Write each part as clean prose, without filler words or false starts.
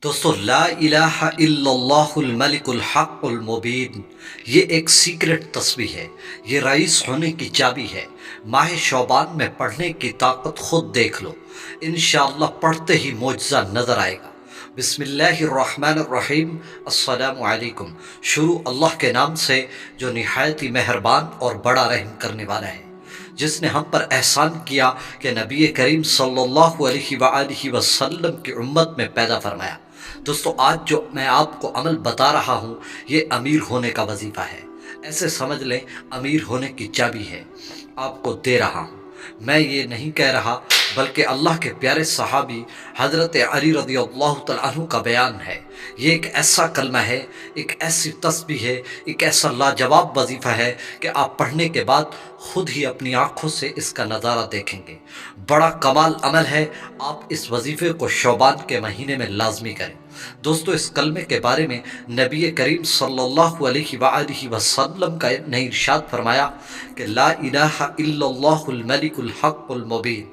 دوستو لا الہ الا اللہ الملک الحق المبین، یہ ایک سیکرٹ تسبیح ہے۔ یہ رئیس ہونے کی چابی ہے۔ ماہ شعبان میں پڑھنے کی طاقت خود دیکھ لو، انشاءاللہ پڑھتے ہی معجزہ نظر آئے گا۔ بسم اللہ الرحمن الرحیم۔ السلام علیکم۔ شروع اللہ کے نام سے جو نہایت ہی مہربان اور بڑا رحم کرنے والا ہے، جس نے ہم پر احسان کیا کہ نبی کریم صلی اللہ علیہ وآلہ وسلم کی امت میں پیدا فرمایا۔ دوستو، آج جو میں آپ کو عمل بتا رہا ہوں، یہ امیر ہونے کا وظیفہ ہے۔ ایسے سمجھ لیں امیر ہونے کی چابی ہے، آپ کو دے رہا ہوں۔ میں یہ نہیں کہہ رہا، بلکہ اللہ کے پیارے صحابی حضرت علی رضی اللہ تعالیٰ عنہ کا بیان ہے۔ یہ ایک ایسا کلمہ ہے، ایک ایسی تسبیح ہے، ایک ایسا لاجواب وظیفہ ہے کہ آپ پڑھنے کے بعد خود ہی اپنی آنکھوں سے اس کا نظارہ دیکھیں گے۔ بڑا کمال عمل ہے، آپ اس وظیفے کو شعبان کے مہینے میں لازمی کریں۔ دوستو، اس کلمے کے بارے میں نبی کریم صلی اللہ علیہ وآلہ وسلم کا نے ارشاد فرمایا کہ لا الہ الا اللہ الملک الحق المبین۔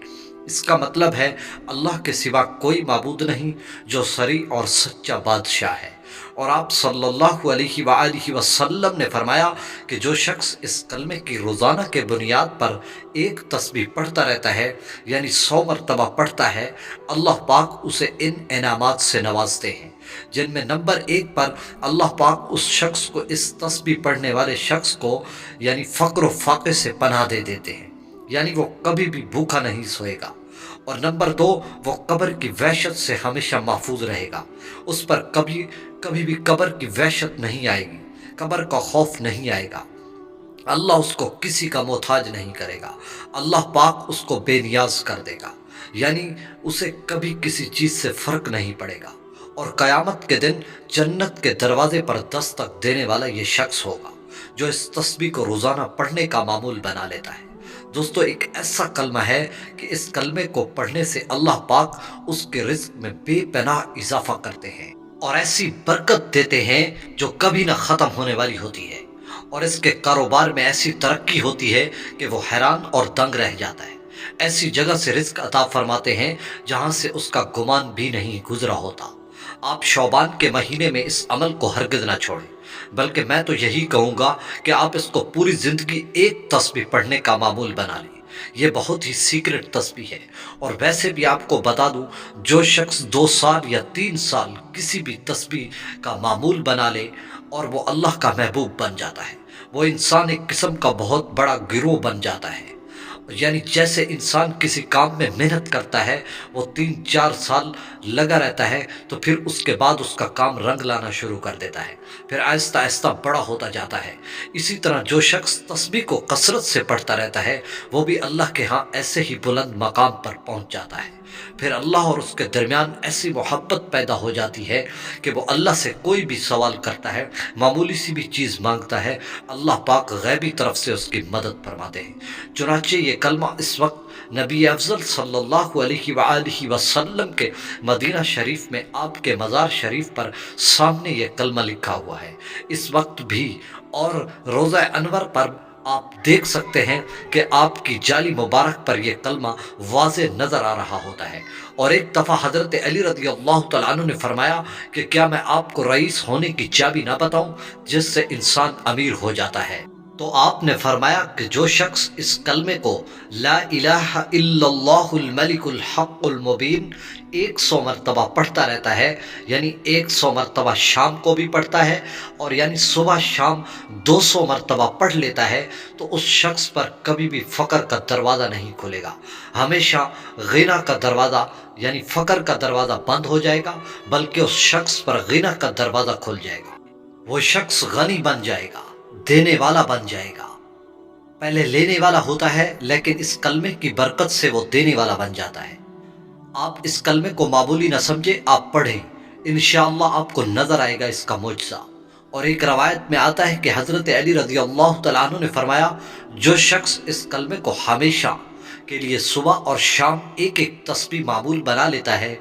اس کا مطلب ہے اللہ کے سوا کوئی معبود نہیں جو صریح اور سچا بادشاہ ہے۔ اور آپ صلی اللہ علیہ وآلہ وسلم نے فرمایا کہ جو شخص اس کلمے کی روزانہ کے بنیاد پر ایک تسبیح پڑھتا رہتا ہے، یعنی 100 مرتبہ پڑھتا ہے، اللہ پاک اسے ان انعامات سے نوازتے ہیں، جن میں نمبر 1 پر اللہ پاک اس شخص کو، اس تسبیح پڑھنے والے شخص کو، یعنی فقر و فاقے سے پناہ دے دیتے ہیں، یعنی وہ کبھی بھی بھوکا نہیں سوئے گا۔ اور نمبر 2، وہ قبر کی وحشت سے ہمیشہ محفوظ رہے گا۔ اس پر کبھی بھی قبر کی وحشت نہیں آئے گی، قبر کا خوف نہیں آئے گا۔ اللہ اس کو کسی کا محتاج نہیں کرے گا، اللہ پاک اس کو بے نیاز کر دے گا، یعنی اسے کبھی کسی چیز سے فرق نہیں پڑے گا۔ اور قیامت کے دن جنت کے دروازے پر دستک دینے والا یہ شخص ہوگا جو اس تسبیح کو روزانہ پڑھنے کا معمول بنا لیتا ہے۔ دوستو، ایک ایسا کلمہ ہے کہ اس کلمے کو پڑھنے سے اللہ پاک اس کے رزق میں بے پناہ اضافہ کرتے ہیں اور ایسی برکت دیتے ہیں جو کبھی نہ ختم ہونے والی ہوتی ہے، اور اس کے کاروبار میں ایسی ترقی ہوتی ہے کہ وہ حیران اور دنگ رہ جاتا ہے۔ ایسی جگہ سے رزق عطا فرماتے ہیں جہاں سے اس کا گمان بھی نہیں گزرا ہوتا۔ آپ شعبان کے مہینے میں اس عمل کو ہرگز نہ چھوڑیں، بلکہ میں تو یہی کہوں گا کہ آپ اس کو پوری زندگی ایک تسبیح پڑھنے کا معمول بنا لیں۔ یہ بہت ہی سیکرٹ تسبیح ہے، اور ویسے بھی آپ کو بتا دوں، جو شخص 2 سال یا 3 سال کسی بھی تسبیح کا معمول بنا لے اور وہ اللہ کا محبوب بن جاتا ہے، وہ انسان ایک قسم کا بہت بڑا گروہ بن جاتا ہے۔ یعنی جیسے انسان کسی کام میں محنت کرتا ہے، وہ 3-4 سال لگا رہتا ہے، تو پھر اس کے بعد اس کا کام رنگ لانا شروع کر دیتا ہے، پھر آہستہ آہستہ بڑا ہوتا جاتا ہے۔ اسی طرح جو شخص تسبیح کو کثرت سے پڑھتا رہتا ہے، وہ بھی اللہ کے ہاں ایسے ہی بلند مقام پر پہنچ جاتا ہے۔ پھر اللہ اور اس کے درمیان ایسی محبت پیدا ہو جاتی ہے کہ وہ اللہ سے کوئی بھی سوال کرتا ہے، معمولی سی بھی چیز مانگتا ہے، اللہ پاک غیبی طرف سے اس کی مدد فرماتے ہیں۔ چنانچہ یہ کلمہ اس وقت نبی افضل صلی اللہ علیہ وآلہ وسلم کے مدینہ شریف میں آپ کے مزار شریف پر سامنے یہ کلمہ لکھا ہوا ہے اس وقت بھی، اور روضہ انور پر آپ دیکھ سکتے ہیں کہ آپ کی جالی مبارک پر یہ کلمہ واضح نظر آ رہا ہوتا ہے۔ اور ایک دفعہ حضرت علی رضی اللہ تعالیٰ عنہ نے فرمایا کہ کیا میں آپ کو رئیس ہونے کی چابی نہ بتاؤں جس سے انسان امیر ہو جاتا ہے؟ تو آپ نے فرمایا کہ جو شخص اس کلمے کو لا الہ الا اللہ الملک الحق المبین 100 مرتبہ پڑھتا رہتا ہے، یعنی 100 مرتبہ شام کو بھی پڑھتا ہے، اور یعنی صبح شام 200 مرتبہ پڑھ لیتا ہے، تو اس شخص پر کبھی بھی فقر کا دروازہ نہیں کھلے گا۔ ہمیشہ غنا کا دروازہ، یعنی فقر کا دروازہ بند ہو جائے گا، بلکہ اس شخص پر غنا کا دروازہ کھل جائے گا۔ وہ شخص غنی بن جائے گا، دینے والا بن جائے گا۔ پہلے لینے والا ہوتا ہے، لیکن اس کلمے کی برکت سے وہ دینے والا بن جاتا ہے۔ آپ اس کلمے کو معمولی نہ سمجھے، آپ پڑھیں، انشاءاللہ آپ کو نظر آئے گا اس کا معجزہ۔ اور ایک روایت میں آتا ہے کہ حضرت علی رضی اللہ تعالیٰ عنہ نے فرمایا، جو شخص اس کلمے کو ہمیشہ کے لیے صبح اور شام ایک تسبیح معمول بنا لیتا ہے،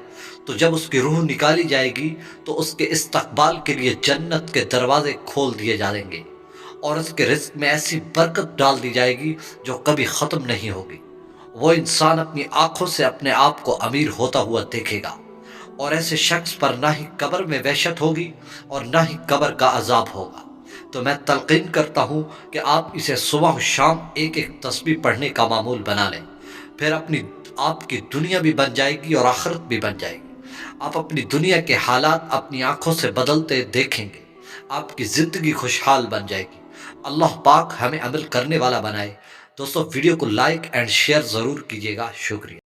تو جب اس کی روح نکالی جائے گی تو اس کے استقبال کے لیے جنت کے دروازے کھول دیے جائیں گے، اور اس کے رزق میں ایسی برکت ڈال دی جائے گی جو کبھی ختم نہیں ہوگی۔ وہ انسان اپنی آنکھوں سے اپنے آپ کو امیر ہوتا ہوا دیکھے گا، اور ایسے شخص پر نہ ہی قبر میں وحشت ہوگی اور نہ ہی قبر کا عذاب ہوگا۔ تو میں تلقین کرتا ہوں کہ آپ اسے صبح و شام ایک ایک تسبیح پڑھنے کا معمول بنا لیں، پھر آپ کی دنیا بھی بن جائے گی اور آخرت بھی بن جائے گی۔ آپ اپنی دنیا کے حالات اپنی آنکھوں سے بدلتے دیکھیں گے، آپ کی زندگی خوشحال بن جائے گی۔ اللہ پاک ہمیں عمل کرنے والا بنائے۔ دوستو ویڈیو کو لائک اینڈ شیئر ضرور کیجیے گا۔ شکریہ۔